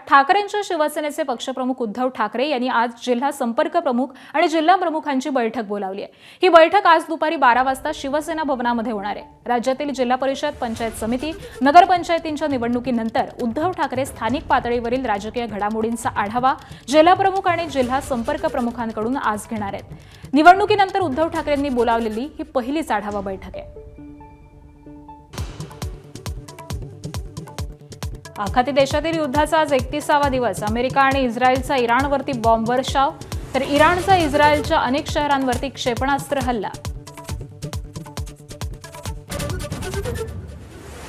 ठाकरेंच्या शिवसेनेचे पक्षप्रमुख उद्धव ठाकरे यांनी आज जिल्हा संपर्क प्रमुख आणि जिल्हा प्रमुखांची बैठक बोलावली आहे। ही बैठक आज दुपारी 12 वाजता शिवसेना भवनामध्ये होणार आहे। राज्यातील जिल्हा परिषद, पंचायत समिती, नगरपंचायतींच्या निवडणुकीनंतर उद्धव ठाकरे स्थानिक पातळीवरील राजकीय घडामोडींचा आढावा जिल्हा प्रमुख आणि जिल्हा संपर्क प्रमुखांकडून आज घेणार आहेत। निवडणुकीनंतर उद्धव ठाकरेंनी बोलावलेली ही पहिलीच आढावा बैठक आहे। आखाती देशातील युद्धाचा आज 31वा दिवस। अमेरिका आणि इस्रायलचा इराणवरती बॉम्ब वर्षाव, तर इराणचा इस्रायलच्या अनेक शहरांवरती क्षेपणास्त्र हल्ला।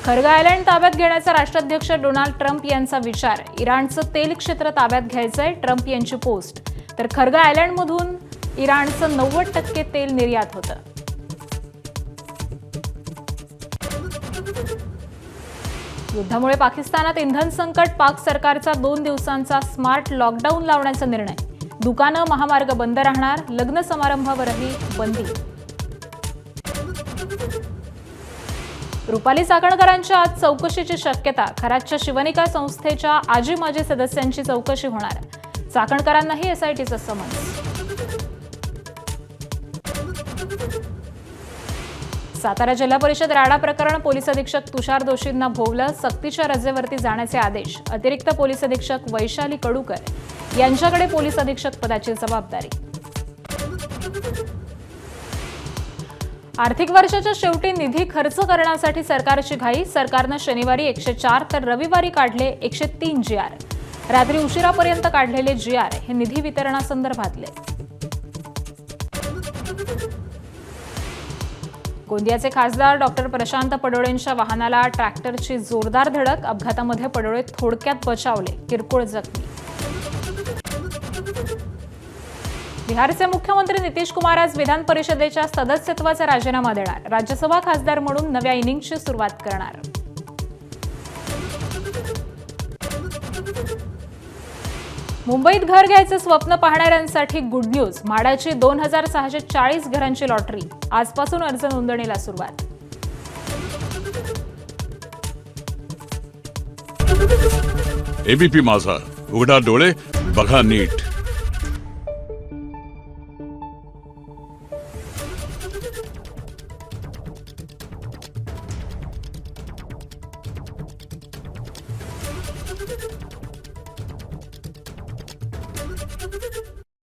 खर्ग आयलँड ताब्यात घेण्याचा राष्ट्राध्यक्ष डोनाल्ड ट्रम्प यांचा विचार। इराणचं तेल क्षेत्र ताब्यात घ्यायचंय, ट्रम्प यांची पोस्ट। तर खर्ग आयलँडमधून इराणचं 90% तेल निर्यात होतं। युद्धामुळे पाकिस्तानात इंधन संकट, पाक सरकारचा 2 दिवसांचा स्मार्ट लॉकडाऊन लावण्याचा निर्णय। दुकानं, महामार्ग बंद राहणार, लग्न समारंभावरही बंदी। रुपाली चाकणकरांच्या आज चौकशीची शक्यता। खरातच्या शिवनिका संस्थेच्या आजी माजी सदस्यांची चौकशी होणार। चाकणकरांनाही एसआयटीचं समन्स। सातारा जिल्हा परिषद राडा प्रकरण, पोलीस अधीक्षक तुषार दोशींना भोवलं, सक्तीच्या रजेवरती जाण्याचे आदेश। अतिरिक्त पोलीस अधीक्षक वैशाली कडूकर यांच्याकडे पोलीस अधीक्षक पदाची जबाबदारी। आर्थिक वर्षाच्या शेवटी निधी खर्च करण्यासाठी सरकारची घाई। सरकारनं शनिवारी 104 तर रविवारी काढले 103 GR। रात्री उशिरापर्यंत काढलेले GR हे निधी वितरणासंदर्भातले। गोंदियाचे खासदार डॉक्टर प्रशांत पडोळेंच्या वाहनाला ट्रॅक्टरची जोरदार धडक। अपघातामध्ये पडोळे थोडक्यात बचावले, किरकोळ जखमी। बिहारचे मुख्यमंत्री नितीश कुमार आज विधान परिषदेच्या सदस्यत्वाचा राजीनामा देणार। राज्यसभा खासदार म्हणून नव्या इनिंगची सुरुवात करणार। मुंबईत घर घ्यायचं स्वप्न पाहणाऱ्यांसाठी गुड न्यूज। म्हाडाची 2640 घरांची लॉटरी। आजपासून अर्ज नोंदणीला सुरुवात। एबीपी माझा, उघडा डोळे बघा नीट।